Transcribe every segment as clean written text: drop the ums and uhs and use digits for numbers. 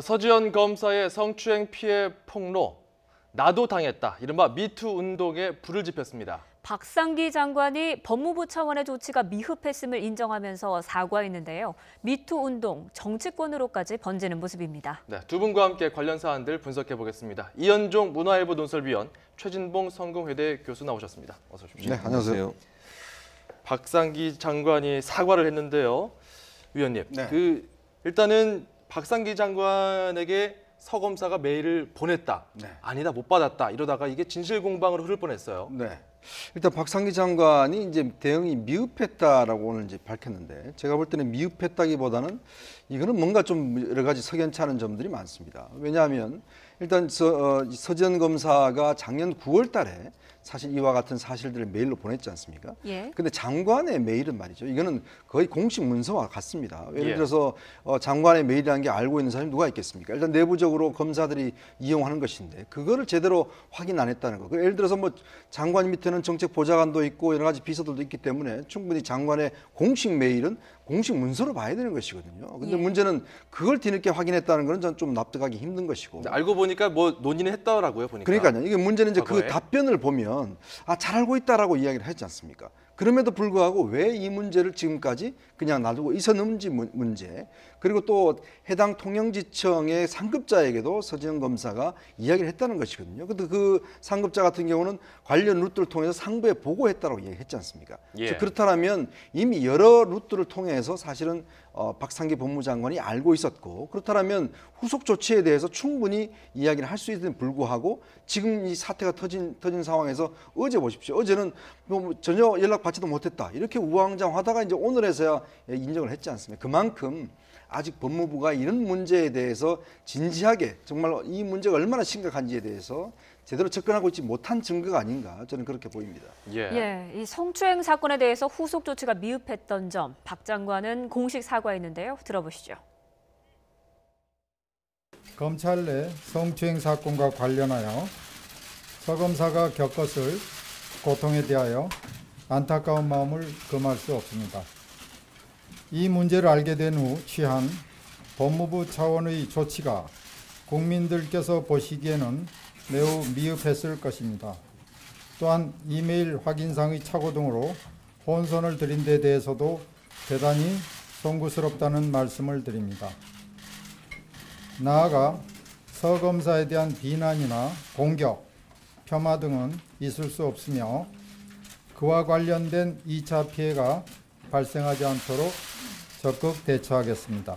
서지현 검사의 성추행 피해 폭로, 나도 당했다. 이른바 미투 운동에 불을 지폈습니다. 박상기 장관이 법무부 차원의 조치가 미흡했음을 인정하면서 사과했는데요. 미투 운동, 정치권으로까지 번지는 모습입니다. 네, 두 분과 함께 관련 사안들 분석해 보겠습니다. 이현종 문화일보 논설위원, 최진봉 성공회대 교수 나오셨습니다. 어서 오십시오. 네, 안녕하세요. 박상기 장관이 사과를 했는데요. 위원님, 네. 일단은 박상기 장관에게 서 검사가 메일을 보냈다. 네. 아니다, 못 받았다. 이러다가 이게 진실 공방으로 흐를 뻔했어요. 네. 일단 박상기 장관이 이제 대응이 미흡했다라고 오늘 이제 밝혔는데, 제가 볼 때는 미흡했다기보다는 이거는 뭔가 좀 여러 가지 석연치 않은 점들이 많습니다. 왜냐하면 일단 서지현 검사가 작년 9월 달에 사실 이와 같은 사실들을 메일로 보냈지 않습니까? 예. 근데 장관의 메일은 말이죠. 이거는 거의 공식 문서와 같습니다. 예를 예. 들어서 장관의 메일이라는 게 알고 있는 사람이 누가 있겠습니까? 일단 내부적으로 검사들이 이용하는 것인데 그거를 제대로 확인 안 했다는 거. 예를 들어서 뭐 장관 밑에는 정책 보좌관도 있고 여러 가지 비서들도 있기 때문에 충분히 장관의 공식 메일은 공식 문서로 봐야 되는 것이거든요. 근데 예. 문제는 그걸 뒤늦게 확인했다는 건 저는 좀 납득하기 힘든 것이고. 알고 보니까 뭐 논의는 했더라고요, 보니까. 그러니까요. 이게 문제는 이제 그 과거에. 답변을 보면 잘 알고 있다라고 이야기를 했지 않습니까? 그럼에도 불구하고 왜 이 문제를 지금까지 그냥 놔두고 있었는지 문제, 그리고 또 해당 통영지청의 상급자에게도 서지현 검사가 이야기를 했다는 것이거든요. 근데 그 상급자 같은 경우는 관련 루트를 통해서 상부에 보고했다고 얘기했지 않습니까? 예. 그렇다면 이미 여러 루트를 통해서 사실은 박상기 법무장관이 알고 있었고, 그렇다면 후속 조치에 대해서 충분히 이야기를 할 수 있음에 불구하고 지금 이 사태가 터진 상황에서 어제 보십시오. 어제는 뭐 전혀 연락받지도 못했다. 이렇게 우왕좌왕하다가 이제 오늘에서야 인정을 했지 않습니까? 그만큼 아직 법무부가 이런 문제에 대해서 진지하게 정말 이 문제가 얼마나 심각한지에 대해서 제대로 접근하고 있지 못한 증거가 아닌가 저는 그렇게 보입니다. 예, 이 성추행 사건에 대해서 후속 조치가 미흡했던 점, 박 장관은 공식 사과했는데요. 들어보시죠. 검찰 내 성추행 사건과 관련하여 서 검사가 겪었을 고통에 대하여 안타까운 마음을 금할 수 없습니다. 이 문제를 알게 된 후 취한 법무부 차원의 조치가 국민들께서 보시기에는 매우 미흡했을 것입니다. 또한 이메일 확인상의 착오 등으로 혼선을 드린 데 대해서도 대단히 송구스럽다는 말씀을 드립니다. 나아가 서 검사에 대한 비난이나 공격, 폄하 등은 있을 수 없으며 그와 관련된 2차 피해가 발생하지 않도록 적극 대처하겠습니다.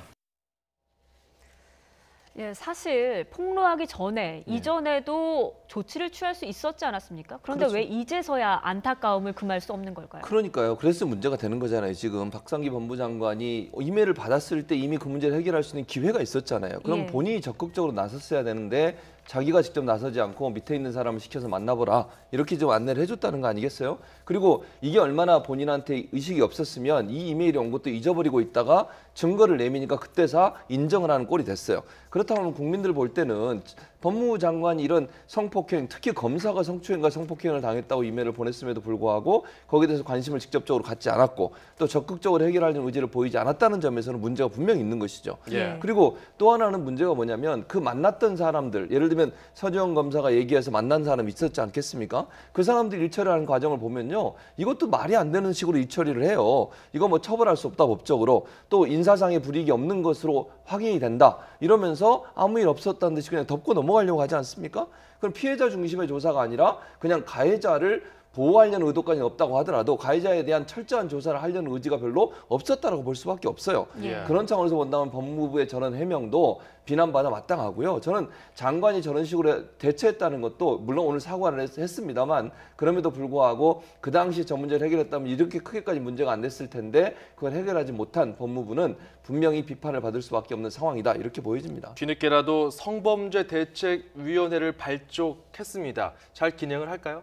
예, 사실 폭로하기 전에 이전에도 조치를 취할 수 있었지 않았습니까? 그런데 그렇죠. 왜 이제서야 안타까움을 금할 수 없는 걸까요? 그러니까요. 그래서 문제가 되는 거잖아요. 지금 박상기 법무장관이 이메일을 받았을 때 이미 그 문제를 해결할 수 있는 기회가 있었잖아요. 그럼 예. 본인이 적극적으로 나섰어야 되는데 자기가 직접 나서지 않고 밑에 있는 사람을 시켜서 만나보라 이렇게 좀 안내를 해줬다는 거 아니겠어요? 그리고 이게 얼마나 본인한테 의식이 없었으면 이 이메일이 온 것도 잊어버리고 있다가 증거를 내미니까 그때서 인정을 하는 꼴이 됐어요. 그렇다면 국민들 볼 때는 법무부 장관이 이런 성폭행, 특히 검사가 성추행과 성폭행을 당했다고 이메일을 보냈음에도 불구하고 거기에 대해서 관심을 직접적으로 갖지 않았고 또 적극적으로 해결하려는 의지를 보이지 않았다는 점에서는 문제가 분명히 있는 것이죠. 예. 그리고 또 하나는 문제가 뭐냐면 그 만났던 사람들, 예를 들면 서지현 검사가 얘기해서 만난 사람이 있었지 않겠습니까? 그 사람들 일처리하는 과정을 보면요. 이것도 말이 안 되는 식으로 일처리를 해요. 이거 뭐 처벌할 수 없다 법적으로. 또 인사상의 불이익이 없는 것으로 확인이 된다. 이러면서 아무 일 없었다는 듯이 그냥 덮고 넘어가려고 하지 않습니까? 그럼 피해자 중심의 조사가 아니라 그냥 가해자를 보호하려는 의도까지는 없다고 하더라도 가해자에 대한 철저한 조사를 하려는 의지가 별로 없었다라고 볼 수밖에 없어요. 예. 그런 차원에서 본다면 법무부의 저런 해명도 비난받아 마땅하고요. 저는 장관이 저런 식으로 대처했다는 것도 물론 오늘 사과를 했습니다만 그럼에도 불구하고 그 당시 저 문제를 해결했다면 이렇게 크게까지 문제가 안 됐을 텐데 그걸 해결하지 못한 법무부는 분명히 비판을 받을 수밖에 없는 상황이다. 이렇게 보여집니다. 뒤늦게라도 성범죄 대책위원회를 발족했습니다. 잘 기능을 할까요?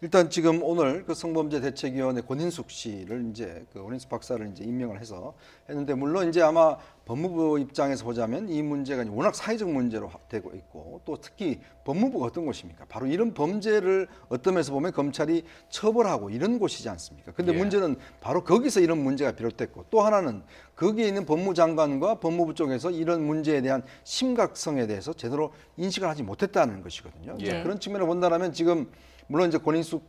일단 지금 지금 오늘 그 성범죄 대책위원회 권인숙 씨를 이제 그 권인숙 박사를 이제 임명을 해서 했는데 물론 이제 아마 법무부 입장에서 보자면 이 문제가 워낙 사회적 문제로 되고 있고 또 특히 법무부가 어떤 곳입니까? 바로 이런 범죄를 어떤 면에서 보면 검찰이 처벌하고 이런 곳이지 않습니까? 근데 예. 문제는 바로 거기서 이런 문제가 비롯됐고 또 하나는 거기에 있는 법무장관과 법무부 쪽에서 이런 문제에 대한 심각성에 대해서 제대로 인식을 하지 못했다는 것이거든요. 예. 그런 측면을 본다면 지금 물론 이제 권인숙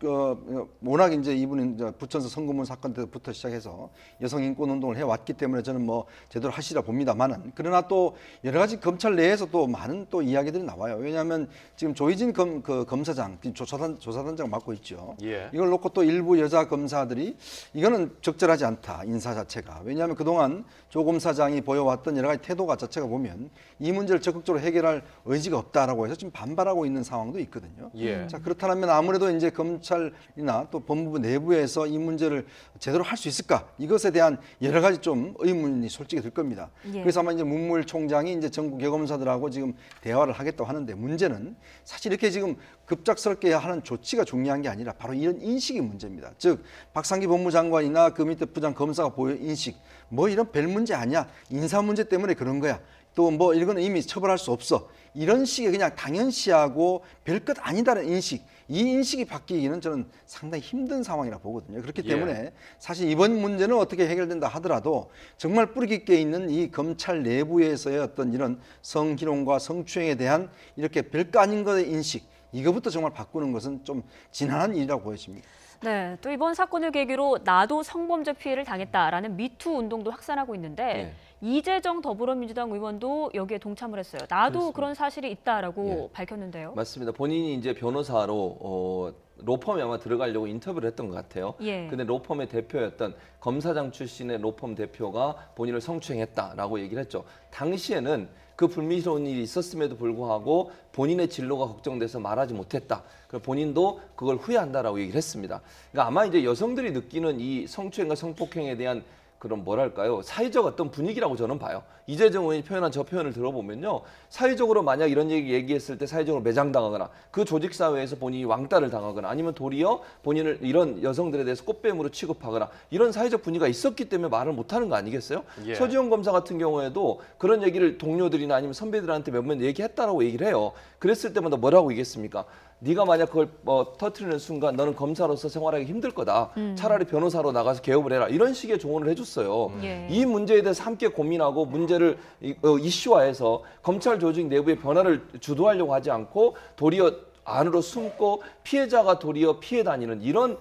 워낙 이제 이분은 이제 부천서 성고문 사건 때부터 시작해서 여성 인권 운동을 해왔기 때문에 저는 뭐 제대로 하시라 봅니다만은 그러나 또 여러 가지 검찰 내에서 또 많은 또 이야기들이 나와요. 왜냐하면 지금 조희진 검사장 조사단장 맡고 있죠. 예. 이걸 놓고 또 일부 여자 검사들이 이거는 적절하지 않다 인사 자체가. 왜냐하면 그동안 조 검사장이 보여왔던 여러 가지 태도가 자체가 보면 이 문제를 적극적으로 해결할 의지가 없다라고 해서 지금 반발하고 있는 상황도 있거든요. 예. 자 그렇다면 아무래도 이제 검찰이나 또 법무부 내부에서 이 문제를 제대로 할 수 있을까 이것에 대한 여러 가지 좀 의문이 솔직히 들 겁니다. 예. 그래서 아마 이제 문무일 총장이 이제 전국 여검사들하고 지금 대화를 하겠다고 하는데 문제는 사실 이렇게 지금 급작스럽게 하는 조치가 중요한 게 아니라 바로 이런 인식이 문제입니다. 즉 박상기 법무장관이나 그 밑에 부장 검사가 보여 인식 뭐 이런 별 문제 아니야 인사 문제 때문에 그런 거야. 또 뭐 이거는 이미 처벌할 수 없어. 이런 식의 그냥 당연시하고 별것 아니다는 인식, 이 인식이 바뀌기는 저는 상당히 힘든 상황이라 보거든요. 그렇기 예. 때문에 사실 이번 문제는 어떻게 해결된다 하더라도 정말 뿌리 깊게 있는 이 검찰 내부에서의 어떤 이런 성희롱과 성추행에 대한 이렇게 별거 아닌 것의 인식, 이거부터 정말 바꾸는 것은 좀 지난한 일이라고 보여집니다. 네, 또 이번 사건을 계기로 나도 성범죄 피해를 당했다라는 미투 운동도 확산하고 있는데 네. 이재정 더불어민주당 의원도 여기에 동참을 했어요. 나도 그렇습니다. 그런 사실이 있다라고 예. 밝혔는데요. 맞습니다. 본인이 이제 변호사로 로펌에 아마 들어가려고 인터뷰를 했던 것 같아요. 예. 근데 로펌의 대표였던 검사장 출신의 로펌 대표가 본인을 성추행했다라고 얘기를 했죠. 당시에는 그 불미스러운 일이 있었음에도 불구하고 본인의 진로가 걱정돼서 말하지 못했다. 그래서 본인도 그걸 후회한다라고 얘기를 했습니다. 그러니까 아마 이제 여성들이 느끼는 이 성추행과 성폭행에 대한 그런 뭐랄까요 사회적 어떤 분위기라고 저는 봐요. 이재정 의원이 표현한 저 표현을 들어보면요, 사회적으로 만약 이런 얘기했을 때 사회적으로 매장당하거나 그 조직 사회에서 본인이 왕따를 당하거나 아니면 도리어 본인을 이런 여성들에 대해서 꽃뱀으로 취급하거나 이런 사회적 분위기가 있었기 때문에 말을 못하는 거 아니겠어요? 예. 서지영 검사 같은 경우에도 그런 얘기를 동료들이나 아니면 선배들한테 몇 번 얘기했다라고 얘기를 해요. 그랬을 때마다 뭐라고 얘기했습니까? 네가 만약 그걸 터트리는 순간 너는 검사로서 생활하기 힘들 거다. 차라리 변호사로 나가서 개업을 해라. 이런 식의 조언을 해줬어요. 예. 이 문제에 대해서 함께 고민하고 문제를 이슈화해서 검찰 조직 내부의 변화를 주도하려고 하지 않고 도리어 안으로 숨고 피해자가 도리어 피해 다니는 이런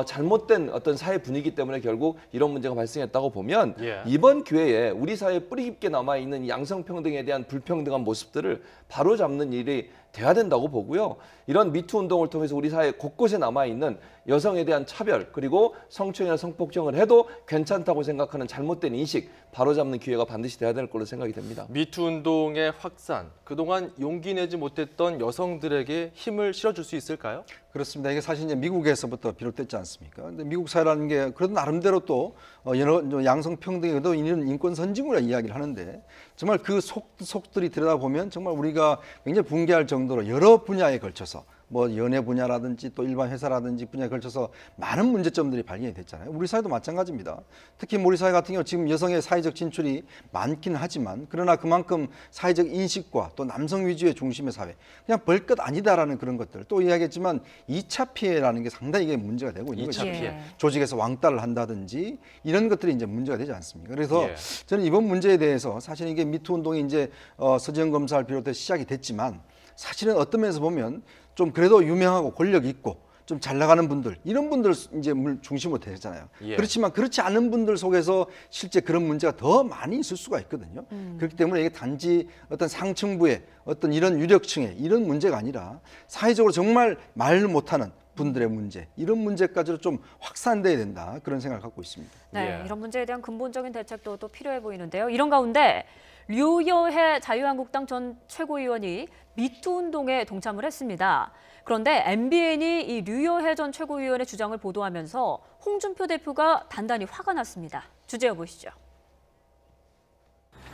잘못된 어떤 사회 분위기 때문에 결국 이런 문제가 발생했다고 보면 예. 이번 기회에 우리 사회에 뿌리 깊게 남아있는 이 양성평등에 대한 불평등한 모습들을 바로잡는 일이 돼야 된다고 보고요. 이런 미투 운동을 통해서 우리 사회 곳곳에 남아있는 여성에 대한 차별 그리고 성추행이나 성폭행을 해도 괜찮다고 생각하는 잘못된 인식 바로잡는 기회가 반드시 돼야 될 걸로 생각이 됩니다. 미투 운동의 확산, 그동안 용기 내지 못했던 여성들에게 힘을 실어줄 수 있을까요? 그렇습니다. 이게 사실 이제 미국에서부터 비롯됐지 않습니까? 근데 미국 사회라는 게 그래도 나름대로 또 여러 양성평등에도 이런 인권 선진국이라 이야기를 하는데 정말 그 속들이 들여다보면 정말 우리가 굉장히 붕괴할 정도로 여러 분야에 걸쳐서 뭐 연예 분야라든지 또 일반 회사라든지 분야에 걸쳐서 많은 문제점들이 발견이 됐잖아요. 우리 사회도 마찬가지입니다. 특히 우리 사회 같은 경우 지금 여성의 사회적 진출이 많긴 하지만 그러나 그만큼 사회적 인식과 또 남성 위주의 중심의 사회 그냥 벌것 아니다라는 그런 것들 또 이야기했지만 2차 피해라는 게 상당히 이게 문제가 되고 있는 2차 거죠. 피해. 예. 조직에서 왕따를 한다든지 이런 것들이 이제 문제가 되지 않습니까? 그래서 예. 저는 이번 문제에 대해서 사실 이게 미투 운동이 이제 서지영 검사를 비롯해 시작이 됐지만 사실은 어떤 면에서 보면 좀 그래도 유명하고 권력 있고 좀 잘 나가는 분들 이런 분들 이제 중심으로 되잖아요. 예. 그렇지만 그렇지 않은 분들 속에서 실제 그런 문제가 더 많이 있을 수가 있거든요. 그렇기 때문에 이게 단지 어떤 상층부의 어떤 이런 유력층의 이런 문제가 아니라 사회적으로 정말 말 못하는 분들의 문제 이런 문제까지도 좀 확산돼야 된다 그런 생각을 갖고 있습니다. 네, 예. 이런 문제에 대한 근본적인 대책도 또 필요해 보이는데요. 이런 가운데 류여해 자유한국당 전 최고위원이 미투 운동에 동참을 했습니다. 그런데 MBN이 이 류여해 전 최고위원의 주장을 보도하면서 홍준표 대표가 단단히 화가 났습니다. 주제어 보시죠.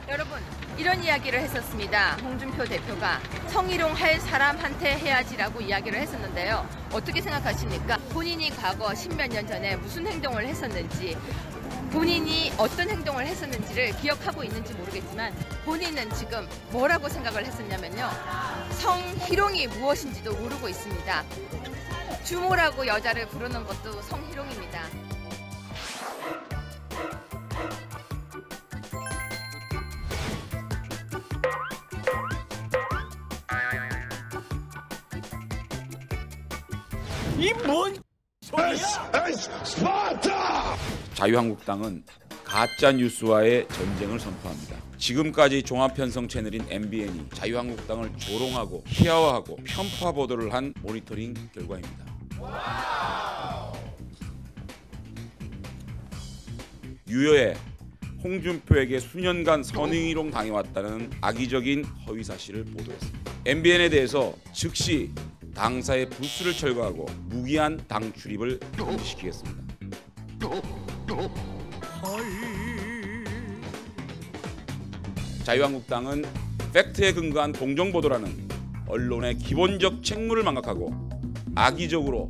여러분, 이런 이야기를 했었습니다. 홍준표 대표가 성희롱 할 사람한테 해야지라고 이야기를 했었는데요. 어떻게 생각하십니까? 본인이 과거 10몇 년 전에 무슨 행동을 했었는지, 본인이 어떤 행동을 했었는지를 기억하고 있는지 모르겠지만 본인은 지금 뭐라고 생각을 했었냐면요. 성희롱이 무엇인지도 모르고 있습니다. 주모라고 여자를 부르는 것도 성희롱입니다. 자유한국당은 가짜 뉴스와의 전쟁을 선포합니다. 지금까지 종합편성 채널인 MBN이 자유한국당을 조롱하고 희화화하고 편파 보도를 한 모니터링 결과입니다. 유여해 홍준표에게 수년간 선의롱 당해왔다는 악의적인 허위 사실을 보도했습니다. MBN에 대해서 즉시 당사의 부수를 철거하고 무기한 당 출입을 금지시키겠습니다. 자유한국당은 팩트에 근거한 공정보도라는 언론의 기본적 책무를 망각하고 악의적으로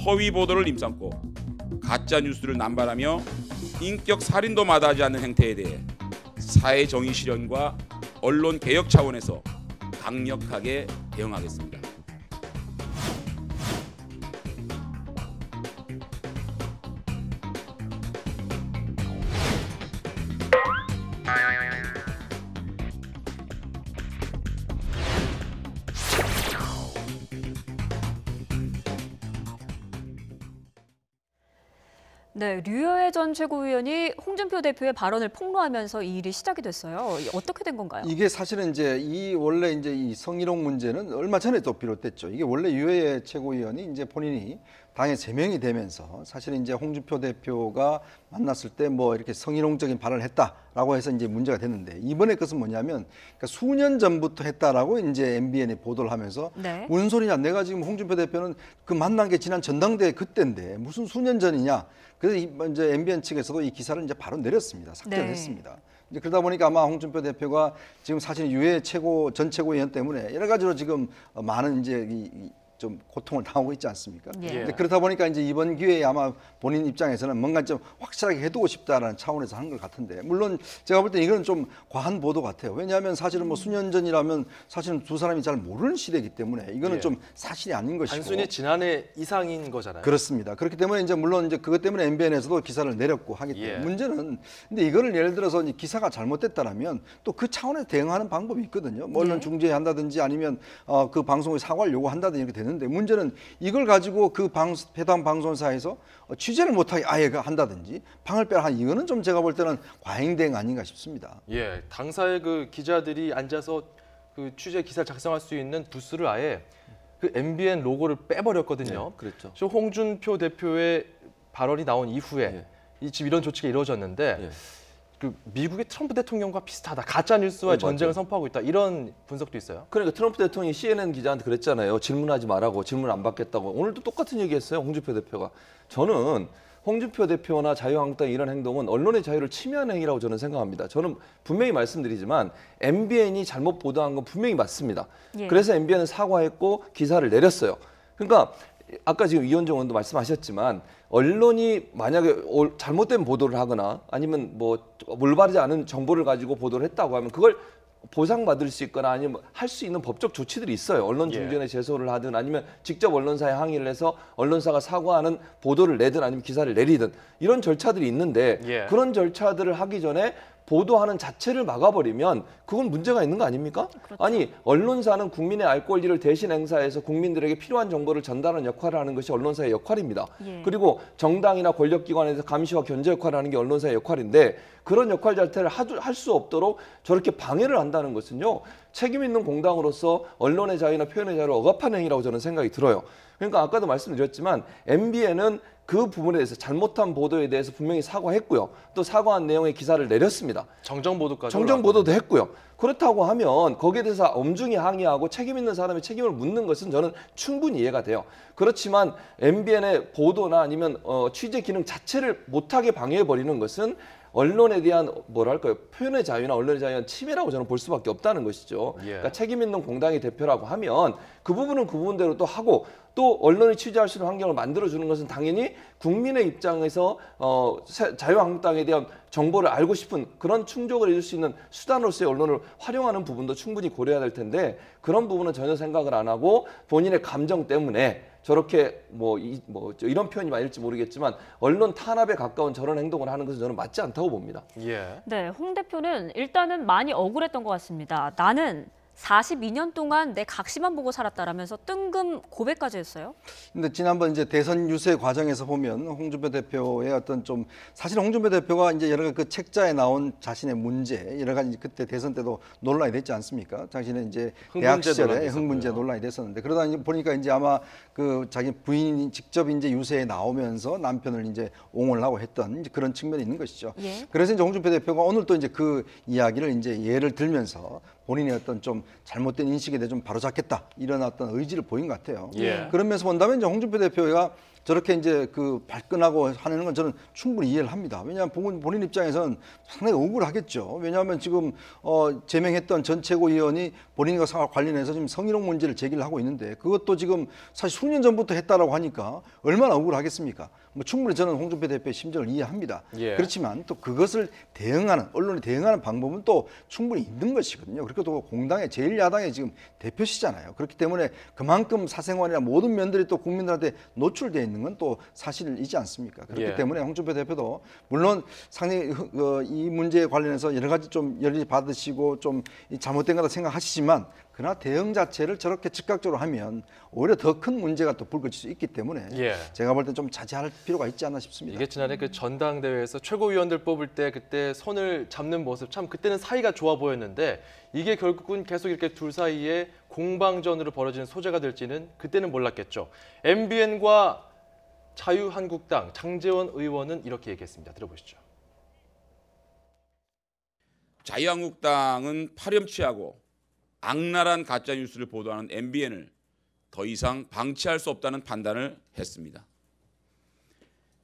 허위 보도를 입삼고 가짜 뉴스를 남발하며 인격 살인도 마다하지 않는 행태에 대해 사회 정의 실현과 언론 개혁 차원에서 강력하게 대응하겠습니다. 네, 류여해 전 최고위원이 홍준표 대표의 발언을 폭로하면서 이 일이 시작이 됐어요. 어떻게 된 건가요? 이게 사실은 이제 원래 이제 이 성희롱 문제는 얼마 전에 또 비롯됐죠. 이게 원래 유해의 최고위원이 이제 본인이 당에 제명이 되면서 사실은 이제 홍준표 대표가 만났을 때 뭐 이렇게 성희롱적인 발언을 했다라고 해서 이제 문제가 됐는데, 이번에 것은 뭐냐면 그러니까 수년 전부터 했다라고 이제 MBN이 보도를 하면서 네. 무슨 소리냐, 내가 지금 홍준표 대표는 그 만난 게 지난 전당대회 그때인데 무슨 수년 전이냐. 그래서 이제 MBN 측에서도 이 기사를 이제 바로 내렸습니다. 삭제했습니다. 이제 그러다 보니까 아마 홍준표 대표가 지금 사실 유해 전 최고위원 때문에 여러 가지로 지금 많은 이제 좀 고통을 당하고 있지 않습니까? 예. 근데 그러다 보니까 이제 이번 기회에 아마 본인 입장에서는 뭔가 좀 확실하게 해두고 싶다라는 차원에서 한 것 같은데, 물론 제가 볼 때 이건 좀 과한 보도 같아요. 왜냐하면 사실은 뭐 수년 전이라면 사실은 두 사람이 잘 모르는 시대이기 때문에 이거는 예. 좀 사실이 아닌 것이고. 단순히 지난해 이상인 거잖아요. 그렇습니다. 그렇기 때문에 이제 물론 이제 그것 때문에 MBN에서도 기사를 내렸고 하기 때문에 예. 문제는, 근데 이거를 예를 들어서 이 기사가 잘못됐다라면 또 그 차원에서 대응하는 방법이 있거든요. 뭐 언론 중재한다든지 아니면 그 방송에 사과를 요구한다든지 이렇게 되는데, 문제는 이걸 가지고 그 해당 방송사에서 취재를 못하게 아예 한다든지 방을 빼라, 이거는 좀 제가 볼 때는 과잉 대응 아닌가 싶습니다. 예, 당사의 그 기자들이 앉아서 그 취재 기사를 작성할 수 있는 부스를 아예 그 MBN 로고를 빼버렸거든요. 네, 그랬죠. 저 홍준표 대표의 발언이 나온 이후에 예. 이 지금 이런 조치가 이루어졌는데 예. 그 미국의 트럼프 대통령과 비슷하다, 가짜 뉴스와 전쟁을 선포하고 있다, 이런 분석도 있어요. 그러니까 트럼프 대통령이 CNN 기자한테 그랬잖아요. 질문하지 말라고, 질문 안 받겠다고. 오늘도 똑같은 얘기했어요, 홍준표 대표가. 저는 홍준표 대표나 자유한국당 이런 행동은 언론의 자유를 침해하는 행위라고 저는 생각합니다. 저는 분명히 말씀드리지만 MBN이 잘못 보도한 건 분명히 맞습니다. 예. 그래서 MBN은 사과했고 기사를 내렸어요. 그러니까 아까 지금 이현정 의원도 말씀하셨지만, 언론이 만약에 잘못된 보도를 하거나 아니면 뭐 올바르지 않은 정보를 가지고 보도를 했다고 하면 그걸 보상받을 수 있거나 아니면 할 수 있는 법적 조치들이 있어요. 언론 중재에 제소를 하든 아니면 직접 언론사에 항의를 해서 언론사가 사과하는 보도를 내든 아니면 기사를 내리든 이런 절차들이 있는데, 예. 그런 절차들을 하기 전에 보도하는 자체를 막아버리면 그건 문제가 있는 거 아닙니까? 그렇죠. 아니, 언론사는 국민의 알 권리를 대신 행사해서 국민들에게 필요한 정보를 전달하는 역할을 하는 것이 언론사의 역할입니다. 예. 그리고 정당이나 권력기관에서 감시와 견제 역할을 하는 게 언론사의 역할인데, 그런 역할 자체를 할 수 없도록 저렇게 방해를 한다는 것은요, 책임 있는 공당으로서 언론의 자유나 표현의 자유를 억압하는 행위라고 저는 생각이 들어요. 그러니까 아까도 말씀드렸지만 MBN은 그 부분에 대해서 잘못한 보도에 대해서 분명히 사과했고요. 또 사과한 내용의 기사를 내렸습니다. 정정 보도까지. 정정 보도도 했고요. 그렇다고 하면 거기에 대해서 엄중히 항의하고 책임 있는 사람의 책임을 묻는 것은 저는 충분히 이해가 돼요. 그렇지만 MBN의 보도나 아니면 취재 기능 자체를 못하게 방해해버리는 것은 언론에 대한 뭐랄까요, 표현의 자유나 언론의 자유는 침해라고 저는 볼 수밖에 없다는 것이죠. 그러니까 책임 있는 공당의 대표라고 하면 그 부분은 그 부분대로 또 하고, 또 언론이 취재할 수 있는 환경을 만들어주는 것은 당연히 국민의 입장에서 자유한국당에 대한 정보를 알고 싶은 그런 충족을 해줄 수 있는 수단으로서의 언론을 활용하는 부분도 충분히 고려해야 될 텐데, 그런 부분은 전혀 생각을 안 하고 본인의 감정 때문에 저렇게 이런 표현이 맞을지 모르겠지만 언론 탄압에 가까운 저런 행동을 하는 것은 저는 맞지 않다고 봅니다. 네, 홍 대표는 일단은 많이 억울했던 것 같습니다. 나는 42년 동안 내 각시만 보고 살았다라면서 뜬금 고백까지 했어요. 근데 지난번 이제 대선 유세 과정에서 보면 홍준표 대표의 어떤 좀, 사실 홍준표 대표가 이제 여러 가지 그 책자에 나온 자신의 문제, 여러 가지 그때 대선 때도 논란이 됐지 않습니까? 자신의 이제 대학 시절에 흥문제 논란이 됐었는데, 그러다 보니까 이제 아마 그 자기 부인이 직접 이제 유세에 나오면서 남편을 이제 옹호를 하고 했던 이제 그런 측면이 있는 것이죠. 그래서 이제 홍준표 대표가 오늘 또 이제 그 이야기를 이제 예를 들면서 본인의 어떤 좀 잘못된 인식에 대해 좀 바로잡겠다, 이런 어떤 의지를 보인 것 같아요. 그러면서 본다면 이제 홍준표 대표가 저렇게 이제 그 발끈하고 하는 건 저는 충분히 이해를 합니다. 왜냐하면 본인 입장에서는 상당히 억울하겠죠. 왜냐하면 지금 제명했던 전 최고위원이 본인과 관련해서 지금 성희롱 문제를 제기를 하고 있는데, 그것도 지금 사실 수년 전부터 했다라고 하니까 얼마나 억울하겠습니까? 뭐 충분히 저는 홍준표 대표의 심정을 이해합니다. 그렇지만 또 그것을 대응하는, 언론이 대응하는 방법은 또 충분히 있는 것이거든요. 그리고 또 공당의 제1야당의 지금 대표시잖아요. 그렇기 때문에 그만큼 사생활이나 모든 면들이 또 국민들한테 노출되어 있는 건 또 사실이지 않습니까? 그렇기 때문에 홍준표 대표도 물론 상당히 이 문제에 관련해서 여러 가지 좀 열의 받으시고 좀 잘못된 거다 생각하시지만, 그러나 대응 자체를 저렇게 즉각적으로 하면 오히려 더 큰 문제가 또 불거질 수 있기 때문에 제가 볼 때 좀 자제할 필요가 있지 않나 싶습니다. 이게 지난해 그 전당대회에서 최고위원들 뽑을 때 그때 손을 잡는 모습, 참 그때는 사이가 좋아 보였는데 이게 결국은 계속 이렇게 둘 사이에 공방전으로 벌어지는 소재가 될지는 그때는 몰랐겠죠. MBN과 자유한국당 장제원 의원은 이렇게 얘기했습니다. 들어보시죠. 자유한국당은 파렴치하고 악랄한 가짜뉴스를 보도하는 MBN을 더 이상 방치할 수 없다는 판단을 했습니다.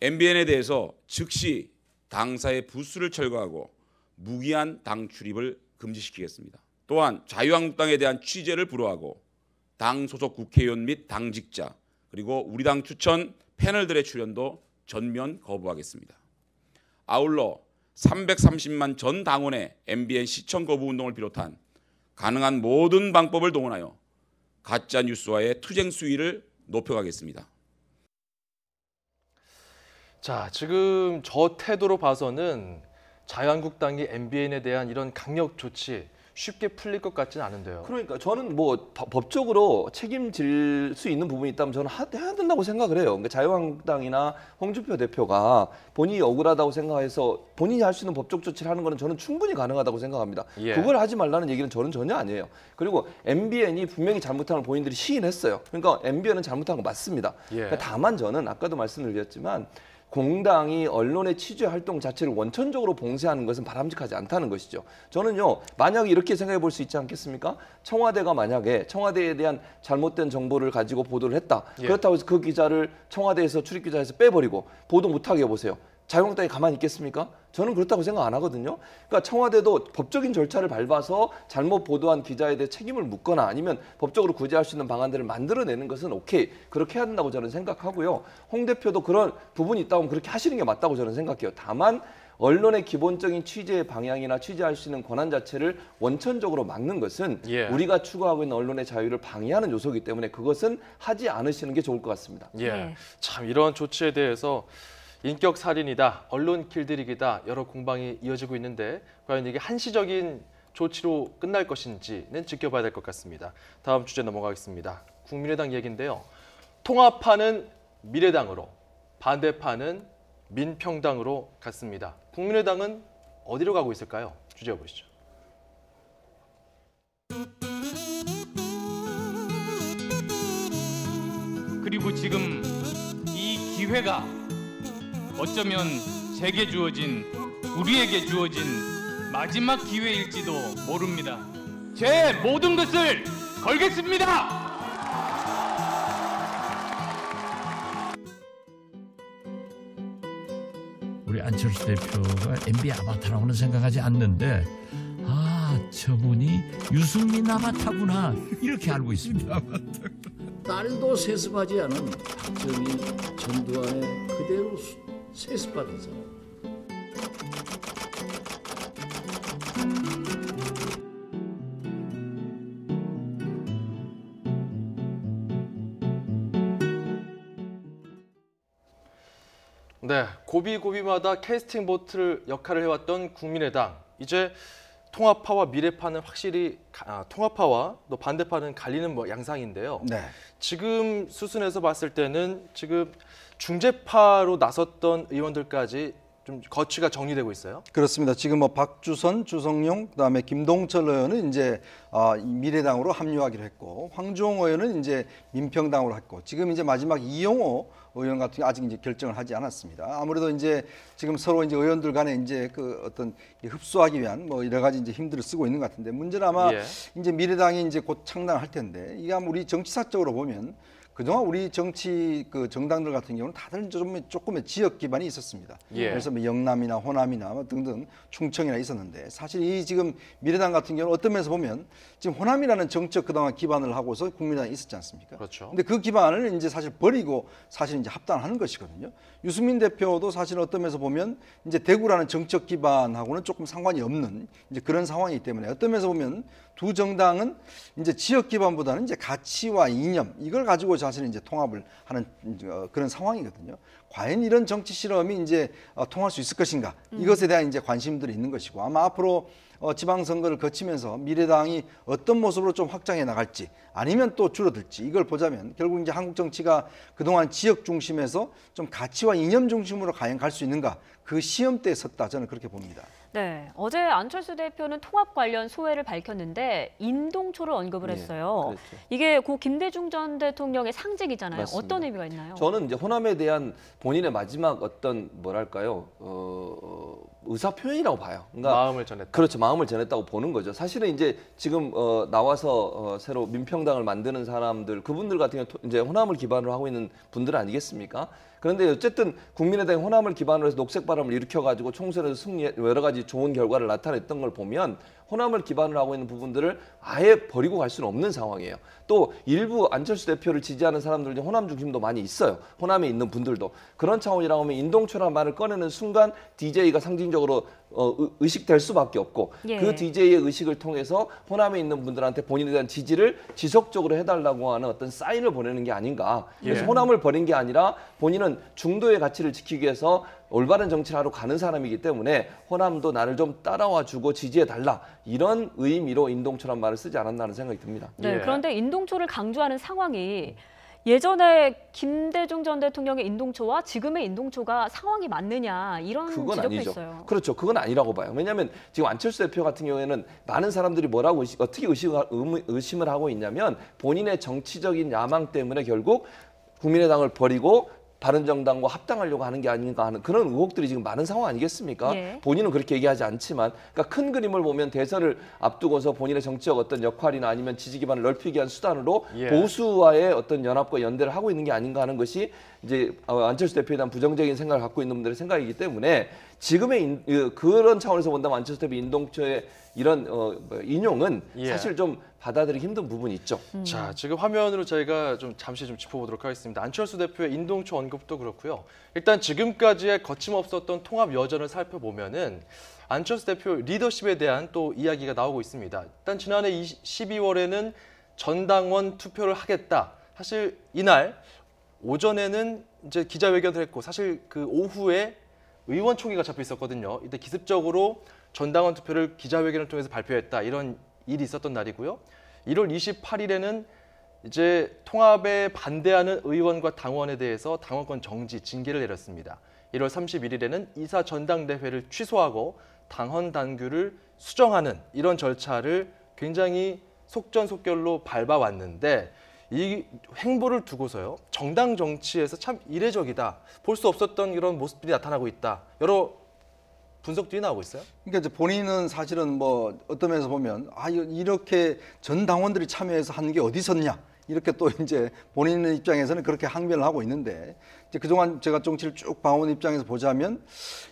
MBN에 대해서 즉시 당사의 부수를 철거하고 무기한 당 출입을 금지시키겠습니다. 또한 자유한국당에 대한 취재를 불허하고 당 소속 국회의원 및 당직자, 그리고 우리 당 추천 패널들의 출연도 전면 거부하겠습니다. 아울러 330만 전 당원의 MBN 시청 거부 운동을 비롯한 가능한 모든 방법을 동원하여 가짜 뉴스와의 투쟁 수위를 높여가겠습니다. 자, 지금 저 태도로 봐서는 자유한국당이 MBN에 대한 이런 강력 조치 쉽게 풀릴 것 같지는 않은데요. 그러니까 저는 뭐 법적으로 책임질 수 있는 부분이 있다면 저는 해야 된다고 생각을 해요. 그러니까 자유한국당이나 홍준표 대표가 본인이 억울하다고 생각해서 본인이 할 수 있는 법적 조치를 하는 것은 저는 충분히 가능하다고 생각합니다. 그걸 하지 말라는 얘기는 저는 전혀 아니에요. 그리고 MBN이 분명히 잘못한 걸 본인들이 시인했어요. 그러니까 MBN은 잘못한 거 맞습니다. 그러니까 다만 저는 아까도 말씀드렸지만 공당이 언론의 취재 활동 자체를 원천적으로 봉쇄하는 것은 바람직하지 않다는 것이죠. 저는요, 만약에 이렇게 생각해 볼 수 있지 않겠습니까? 청와대가 만약에 청와대에 대한 잘못된 정보를 가지고 보도를 했다. 그렇다고 해서 그 기자를 청와대에서 출입기자에서 빼버리고 보도 못하게 해보세요. 자유한국당이 가만히 있겠습니까? 저는 그렇다고 생각 안 하거든요. 그러니까 청와대도 법적인 절차를 밟아서 잘못 보도한 기자에 대해 책임을 묻거나 아니면 법적으로 구제할 수 있는 방안들을 만들어내는 것은 오케이. 그렇게 해야 된다고 저는 생각하고요. 홍 대표도 그런 부분이 있다면 그렇게 하시는 게 맞다고 저는 생각해요. 다만 언론의 기본적인 취재의 방향이나 취재할 수 있는 권한 자체를 원천적으로 막는 것은 우리가 추구하고 있는 언론의 자유를 방해하는 요소이기 때문에 그것은 하지 않으시는 게 좋을 것 같습니다. 참 이런 조치에 대해서 인격 살인이다, 언론 길들이기다 여러 공방이 이어지고 있는데 과연 이게 한시적인 조치로 끝날 것인지는 지켜봐야 될 것 같습니다. 다음 주제 넘어가겠습니다. 국민의당 얘기인데요. 통합파는 미래당으로, 반대파는 민평당으로 갔습니다. 국민의당은 어디로 가고 있을까요? 주제 보시죠. 그리고 지금 이 기회가 어쩌면 제게 주어진, 우리에게 주어진 마지막 기회일지도 모릅니다. 제 모든 것을 걸겠습니다. 우리 안철수 안철수 대표가 MB 아바타라고는 생각하지 않는데 저분이 유승민 아바타구나 이렇게 알고 있습니다. 딸도 세습하지 않은 박정희, 전두환의 그대로 세습받은 사람. 네, 고비고비마다 캐스팅 보트 역할을 해왔던 국민의당. 이제 통합파와 미래파는 확실히 통합파와 또 반대파는 갈리는 양상인데요. 네. 지금 수순에서 봤을 때는 지금 중재파로 나섰던 의원들까지 좀 거취가 정리되고 있어요. 그렇습니다. 지금 뭐 박주선, 주성용, 그다음에 김동철 의원은 이제 미래당으로 합류하기로 했고, 황주홍 의원은 이제 민평당으로 했고, 지금 이제 마지막 이용호 의원 같은 게 아직 이제 결정을 하지 않았습니다. 아무래도 이제 지금 서로 이제 의원들 간에 이제 그 어떤 흡수하기 위한 뭐 여러 가지 이제 힘들을 쓰고 있는 것 같은데, 문제는 아마 이제 미래당이 이제 곧 창당할 텐데, 이게 아마 우리 정치사적으로 보면 그동안 우리 정치 그 정당들 같은 경우는 다들 조금의 지역 기반이 있었습니다. 그래서 뭐 영남이나 호남이나 뭐 등등 충청이나 있었는데, 사실 이 지금 미래당 같은 경우는 어떤 면에서 보면 지금 호남이라는 정책 그동안 기반을 하고서 국민의당이 있었지 않습니까? 그렇죠. 근데 그 기반을 이제 사실 버리고 사실 이제 합당하는 것이거든요. 유승민 대표도 사실 어떤 면에서 보면 이제 대구라는 정책 기반하고는 조금 상관이 없는 이제 그런 상황이기 때문에, 어떤 면에서 보면 두 정당은 이제 지역 기반보다는 이제 가치와 이념 이걸 가지고 사실 이제 통합을 하는 그런 상황이거든요. 과연 이런 정치 실험이 이제 통할 수 있을 것인가, 이것에 대한 이제 관심들이 있는 것이고, 아마 앞으로 지방선거를 거치면서 미래당이 어떤 모습으로 좀 확장해 나갈지 아니면 또 줄어들지, 이걸 보자면 결국 이제 한국 정치가 그동안 지역 중심에서 좀 가치와 이념 중심으로 과연 갈 수 있는가, 그 시험대에 섰다, 저는 그렇게 봅니다. 네, 어제 안철수 대표는 통합 관련 소회를 밝혔는데 인동초를 언급을 했어요. 그렇죠. 이게 고 김대중 전 대통령의 상징이잖아요. 맞습니다. 어떤 의미가 있나요? 저는 이제 호남에 대한 본인의 마지막 어떤 뭐랄까요, 의사 표현이라고 봐요. 그러니까 마음을 전했다. 그렇죠, 마음을 전했다고 보는 거죠. 사실은 이제 지금 나와서 새로 민평당을 만드는 사람들, 그분들 같은 경우 이제 호남을 기반으로 하고 있는 분들 아니겠습니까? 그런데 어쨌든 국민의당이 호남을 기반으로 해서 녹색 바람을 일으켜가지고 총선에서 승리, 여러 가지 좋은 결과를 나타냈던 걸 보면 호남을 기반으로 하고 있는 부분들을 아예 버리고 갈 수는 없는 상황이에요. 또 일부 안철수 대표를 지지하는 사람들 중 호남 중심도 많이 있어요. 호남에 있는 분들도. 그런 차원이라고 하면 인동초라는 말을 꺼내는 순간 DJ가 상징적으로 의식될 수밖에 없고, 그 DJ의 의식을 통해서 호남에 있는 분들한테 본인에 대한 지지를 지속적으로 해달라고 하는 어떤 사인을 보내는 게 아닌가. 그래서 호남을 버린 게 아니라 본인은 중도의 가치를 지키기 위해서 올바른 정치를 하러 가는 사람이기 때문에 호남도 나를 좀 따라와주고 지지해달라, 이런 의미로 인동초란 말을 쓰지 않았나 하는 생각이 듭니다. 네, 그런데 인동초를 강조하는 상황이 예전에 김대중 전 대통령의 인동초와 지금의 인동초가 상황이 맞느냐, 이런 그건 지적도 아니죠. 있어요. 그렇죠. 그건 아니라고 봐요. 왜냐하면 지금 안철수 대표 같은 경우에는 많은 사람들이 뭐라고 어떻게 의심을 하고 있냐면, 본인의 정치적인 야망 때문에 결국 국민의당을 버리고 바른정당과 합당하려고 하는 게 아닌가 하는 그런 의혹들이 지금 많은 상황 아니겠습니까? 본인은 그렇게 얘기하지 않지만, 그러니까 큰 그림을 보면 대선을 앞두고서 본인의 정치적 어떤 역할이나 아니면 지지 기반을 넓히기 위한 수단으로 보수와의 어떤 연합과 연대를 하고 있는 게 아닌가 하는 것이 이제 안철수 대표에 대한 부정적인 생각을 갖고 있는 분들의 생각이기 때문에, 지금의 그런 차원에서 본다면 안철수 대표 인동초의 이런 인용은 사실 좀 받아들이기 힘든 부분이 있죠. 자, 지금 화면으로 저희가 좀 잠시 좀 짚어보도록 하겠습니다. 안철수 대표의 인동초 언급도 그렇고요. 일단 지금까지의 거침없었던 통합 여전을 살펴보면은 안철수 대표 리더십에 대한 또 이야기가 나오고 있습니다. 일단 지난해 12월에는 전당원 투표를 하겠다. 사실 이날 오전에는 이제 기자회견을 했고, 사실 그 오후에 의원총회가 잡혀 있었거든요. 이때 기습적으로 전당원 투표를 기자회견을 통해서 발표했다, 이런 일이 있었던 날이고요. 1월 28일에는 이제 통합에 반대하는 의원과 당원에 대해서 당원권 정지, 징계를 내렸습니다. 1월 31일에는 이사 전당대회를 취소하고 당헌 당규를 수정하는 이런 절차를 굉장히 속전속결로 밟아왔는데, 이 행보를 두고서요, 정당 정치에서 참 이례적이다, 볼 수 없었던 이런 모습들이 나타나고 있다, 여러 분석들이 나오고 있어요. 그러니까 이제 본인은 사실은 뭐 어떤 면에서 보면 이렇게 전 당원들이 참여해서 하는 게 어디 있었냐, 이렇게 또 이제 본인 입장에서는 그렇게 항변을 하고 있는데 이제 그동안 제가 정치를 쭉 봐온 입장에서 보자면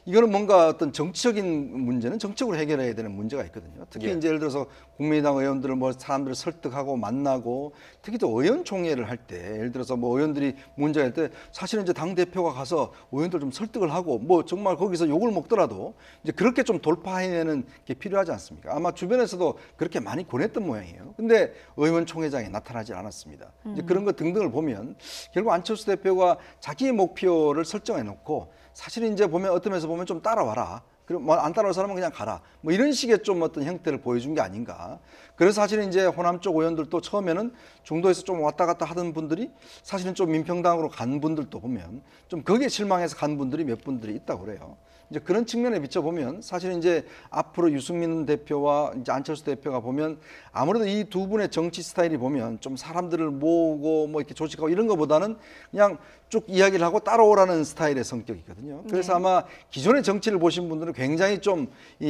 이거는 뭔가 어떤 정치적인 문제는 정책으로 해결해야 되는 문제가 있거든요. 특히 예. 이제 예를 들어서 국민의당 의원들을 뭐 사람들을 설득하고 만나고 특히 또 의원총회를 할 때 예를 들어서 뭐 의원들이 문제가 할 때 사실은 이제 당 대표가 가서 의원들 좀 설득을 하고 뭐 정말 거기서 욕을 먹더라도 이제 그렇게 좀 돌파해내는 게 필요하지 않습니까? 아마 주변에서도 그렇게 많이 권했던 모양이에요. 근데 의원총회장에 나타나지 않았습니다. 이제 그런 것 등등을 보면 결국 안철수 대표가 자기의 목표를 설정해 놓고 사실 이제 보면 어떤 면에서 보면 좀 따라와라. 그리고 뭐 안 따라올 사람은 그냥 가라. 뭐 이런 식의 좀 어떤 형태를 보여준 게 아닌가. 그래서 사실은 이제 호남 쪽 의원들도 처음에는 중도에서 좀 왔다 갔다 하던 분들이 사실은 좀 민평당으로 간 분들도 보면 좀 거기에 실망해서 간 분들이 몇 분들이 있다고 그래요. 이제 그런 측면에 비춰보면 사실 이제 앞으로 유승민 대표와 이제 안철수 대표가 보면 아무래도 이 두 분의 정치 스타일이 보면 좀 사람들을 모으고 뭐 이렇게 조직하고 이런 것보다는 그냥 쭉 이야기를 하고 따라오라는 스타일의 성격이거든요. 그래서 아마 기존의 정치를 보신 분들은 굉장히 좀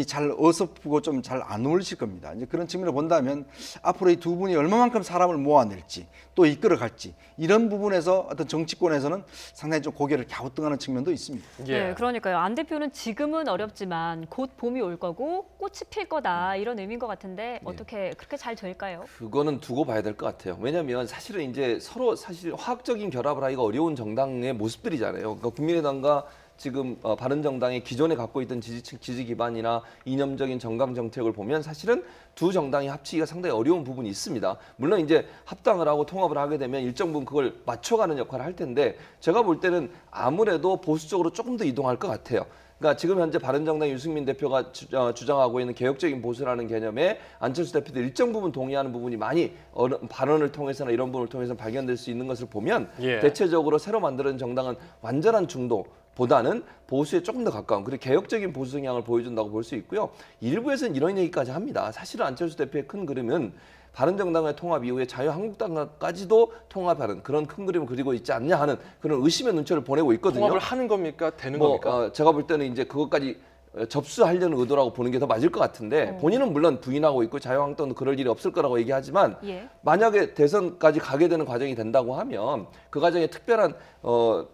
잘 어설프고 좀 잘 안 어울리실 겁니다. 이제 그런 측면을 본다면 앞으로 이 두 분이 얼마만큼 사람을 모아낼지 또 이끌어갈지 이런 부분에서 어떤 정치권에서는 상당히 좀 고개를 갸우뚱하는 측면도 있습니다. 예. 네, 그러니까요. 안 대표는 지금은 어렵지만 곧 봄이 올 거고 꽃이 필 거다 이런 의미인 것 같은데 어떻게 그렇게 잘 될까요? 그거는 두고 봐야 될 것 같아요. 왜냐하면 사실은 이제 서로 사실 화학적인 결합을 하기가 어려운 정당의 모습들이잖아요. 그러니까 국민의당과 지금 바른정당이 기존에 갖고 있던 지지층 지지 기반이나 이념적인 정강 정책을 보면 사실은 두 정당이 합치기가 상당히 어려운 부분이 있습니다. 물론 이제 합당을 하고 통합을 하게 되면 일정 부분 그걸 맞춰가는 역할을 할 텐데 제가 볼 때는 아무래도 보수 쪽으로 조금 더 이동할 것 같아요. 그러니까 지금 현재 바른정당 유승민 대표가 주장하고 있는 개혁적인 보수라는 개념에 안철수 대표도 일정 부분 동의하는 부분이 많이 발언을 통해서나 이런 부분을 통해서 발견될 수 있는 것을 보면 대체적으로 새로 만드는 정당은 완전한 중도 보다는 보수에 조금 더 가까운 그리고 개혁적인 보수 성향을 보여준다고 볼 수 있고요. 일부에서는 이런 얘기까지 합니다. 사실은 안철수 대표의 큰 그림은 바른정당의 통합 이후에 자유한국당까지도 통합하는 그런 큰 그림을 그리고 있지 않냐 하는 그런 의심의 눈초리를 보내고 있거든요. 통합을 하는 겁니까? 되는 겁니까? 제가 볼 때는 이제 그것까지 접수하려는 의도라고 보는 게 더 맞을 것 같은데 본인은 물론 부인하고 있고 자유한국당도 그럴 일이 없을 거라고 얘기하지만 만약에 대선까지 가게 되는 과정이 된다고 하면 그 과정에 특별한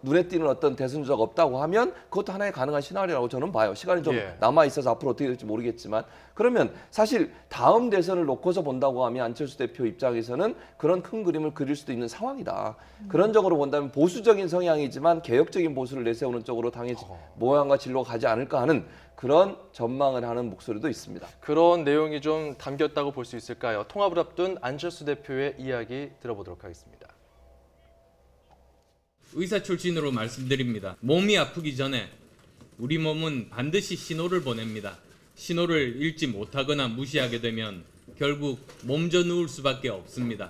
눈에 띄는 어떤 대선 주자가 없다고 하면 그것도 하나의 가능한 시나리오라고 저는 봐요. 시간이 좀 남아 있어서 앞으로 어떻게 될지 모르겠지만 그러면 사실 다음 대선을 놓고서 본다고 하면 안철수 대표 입장에서는 그런 큰 그림을 그릴 수도 있는 상황이다. 그런 쪽으로 본다면 보수적인 성향이지만 개혁적인 보수를 내세우는 쪽으로 당의 모양과 진로가 가지 않을까 하는 그런 전망을 하는 목소리도 있습니다. 그런 내용이 좀 담겼다고 볼 수 있을까요? 통합을 앞둔 안철수 대표의 이야기 들어보도록 하겠습니다. 의사 출신으로 말씀드립니다. 몸이 아프기 전에 우리 몸은 반드시 신호를 보냅니다. 신호를 읽지 못하거나 무시하게 되면 결국 몸져 누울 수밖에 없습니다.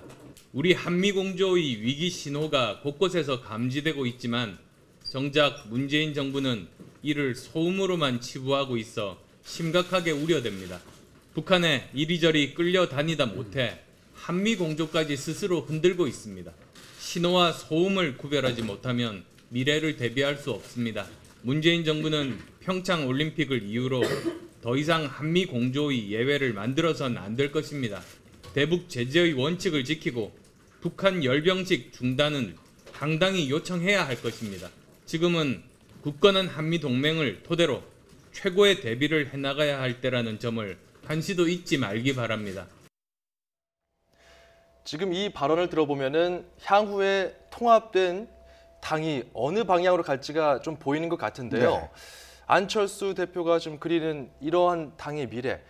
우리 한미공조의 위기 신호가 곳곳에서 감지되고 있지만 정작 문재인 정부는 이를 소음으로만 치부하고 있어 심각하게 우려됩니다. 북한에 이리저리 끌려다니다 못해 한미공조까지 스스로 흔들고 있습니다. 신호와 소음을 구별하지 못하면 미래를 대비할 수 없습니다. 문재인 정부는 평창 올림픽을 이유로 더 이상 한미 공조의 예외를 만들어서는 안 될 것입니다. 대북 제재의 원칙을 지키고 북한 열병식 중단은 당당히 요청해야 할 것입니다. 지금은 굳건한 한미 동맹을 토대로 최고의 대비를 해나가야 할 때라는 점을 한시도 잊지 말기 바랍니다. 지금 이 발언을 들어보면은 향후에 통합된 당이 어느 방향으로 갈지가 좀 보이는 것 같은데요. 네. 안철수 대표가 좀 그리는 이러한 당의 미래,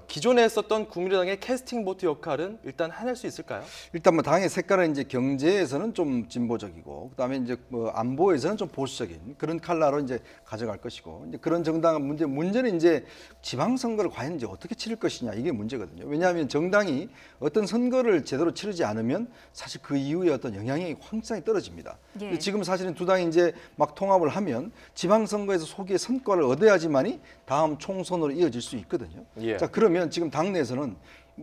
기존에 했었던 국민의당의 캐스팅 보트 역할은 일단 해낼 수 있을까요? 일단 뭐 당의 색깔은 이제 경제에서는 좀 진보적이고 그다음에 이제 뭐 안보에서는 좀 보수적인 그런 컬러로 이제 가져갈 것이고 이제 그런 정당은 문제는 이제 지방선거를 과연 이제 어떻게 치를 것이냐 이게 문제거든요. 왜냐하면 정당이 어떤 선거를 제대로 치르지 않으면 사실 그 이후에 어떤 영향이 확실하게 떨어집니다. 근데 지금 사실은 두 당이 이제 막 통합을 하면 지방선거에서 소기의 성과를 얻어야지만이 다음 총선으로 이어질 수 있거든요. 자, 그러면 지금 당내에서는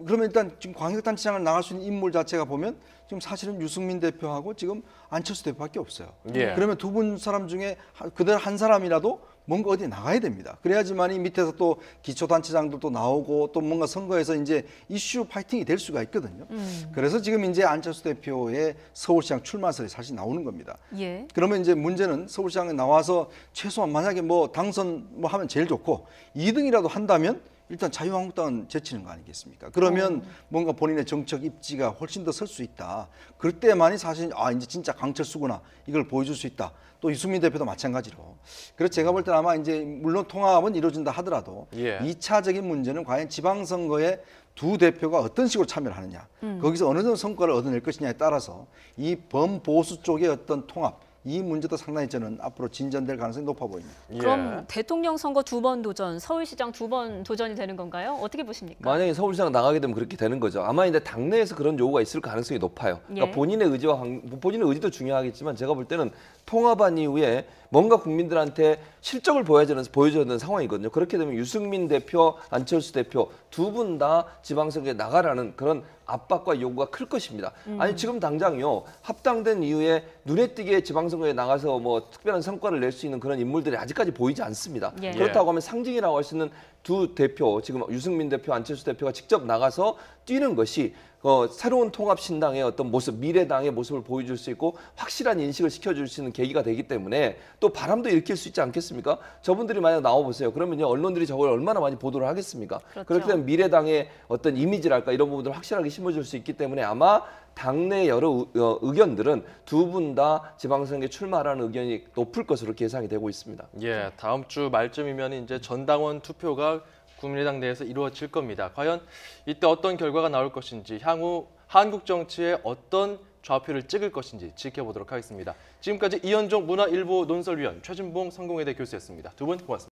그러면 일단 지금 광역단체장을 나갈 수 있는 인물 자체가 보면 지금 사실은 유승민 대표하고 지금 안철수 대표밖에 없어요. 그러면 두 분 사람 중에 그대로 한 사람이라도 뭔가 어디 나가야 됩니다. 그래야지만 이 밑에서 또 기초단체장들도 나오고 또 뭔가 선거에서 이제 이슈 파이팅이 될 수가 있거든요. 그래서 지금 이제 안철수 대표의 서울시장 출마설이 사실 나오는 겁니다. 예. 그러면 이제 문제는 서울시장에 나와서 최소한 만약에 뭐 당선 뭐 하면 제일 좋고 2등이라도 한다면 일단 자유한국당은 제치는 거 아니겠습니까? 그러면 뭔가 본인의 정책 입지가 훨씬 더 설 수 있다. 그럴 때만이 사실 이제 진짜 강철수구나 이걸 보여줄 수 있다. 또 유승민 대표도 마찬가지로. 그래서 제가 볼 때는 아마 이제 물론 통합은 이루어진다 하더라도 예. 2차적인 문제는 과연 지방선거에 두 대표가 어떤 식으로 참여를 하느냐, 거기서 어느 정도 성과를 얻어낼 것이냐에 따라서 이 범보수 쪽의 어떤 통합, 이 문제도 상당히 저는 앞으로 진전될 가능성이 높아 보입니다. 그럼 대통령 선거 2번 도전, 서울시장 2번 도전이 되는 건가요? 어떻게 보십니까? 만약에 서울시장 나가게 되면 그렇게 되는 거죠. 아마 이제 당내에서 그런 요구가 있을 가능성이 높아요. 그러니까 예. 본인의 본인의 의지도 중요하겠지만 제가 볼 때는 통합한 이후에 뭔가 국민들한테 실적을 보여줘야 되는 상황이거든요. 그렇게 되면 유승민 대표, 안철수 대표 두 분 다 지방선거에 나가라는 그런 압박과 요구가 클 것입니다. 아니 지금 당장요 합당된 이후에 눈에 띄게 지방선거에 나가서 뭐 특별한 성과를 낼 수 있는 그런 인물들이 아직까지 보이지 않습니다. 예. 그렇다고 하면 상징이라고 할 수 있는 두 대표, 지금 유승민 대표, 안철수 대표가 직접 나가서 뛰는 것이 새로운 통합 신당의 어떤 모습, 미래당의 모습을 보여줄 수 있고 확실한 인식을 시켜줄 수 있는 계기가 되기 때문에 또 바람도 일으킬 수 있지 않겠습니까? 저분들이 만약 나와보세요. 그러면요 언론들이 저걸 얼마나 많이 보도를 하겠습니까? 그렇죠. 그렇게 되면 미래당의 어떤 이미지랄까 이런 부분들을 확실하게 심어줄 수 있기 때문에 아마 당내 여러 의견들은 두 분 다 지방선거에 출마하라는 의견이 높을 것으로 예상이 되고 있습니다. 예, 다음 주 말쯤이면 이제 전당원 투표가 국민의당 내에서 이루어질 겁니다. 과연 이때 어떤 결과가 나올 것인지, 향후 한국 정치에 어떤 좌표를 찍을 것인지 지켜보도록 하겠습니다. 지금까지 이현종 문화일보 논설위원, 최진봉 성공회대 교수였습니다. 두 분 고맙습니다.